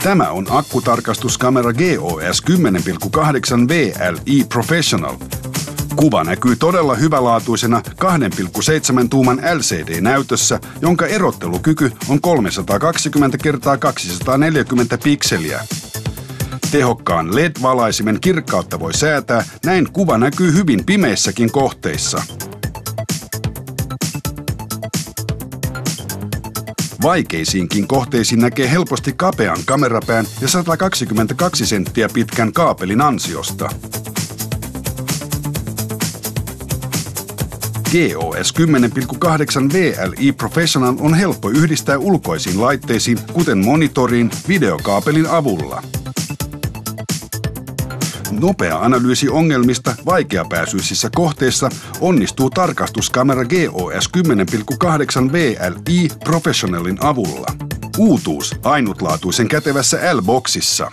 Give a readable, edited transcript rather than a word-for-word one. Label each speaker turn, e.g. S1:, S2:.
S1: Tämä on akkutarkastuskamera GOS 10.8 VLI Professional. Kuva näkyy todella hyvälaatuisena 2,7 tuuman LCD-näytössä, jonka erottelukyky on 320 x 240 pikseliä. Tehokkaan LED-valaisimen kirkkautta voi säätää, näin kuva näkyy hyvin pimeissäkin kohteissa. Vaikeisiinkin kohteisiin näkee helposti kapean kamerapään ja 122 senttiä pitkän kaapelin ansiosta. GOS 10.8 VLI Professional on helppo yhdistää ulkoisiin laitteisiin, kuten monitoriin, videokaapelin avulla. Nopea analyysi ongelmista vaikeapääsyisissä kohteissa onnistuu tarkastuskamera GOS 10.8 VLI Professionalin avulla. Uutuus ainutlaatuisen kätevässä L-boxissa.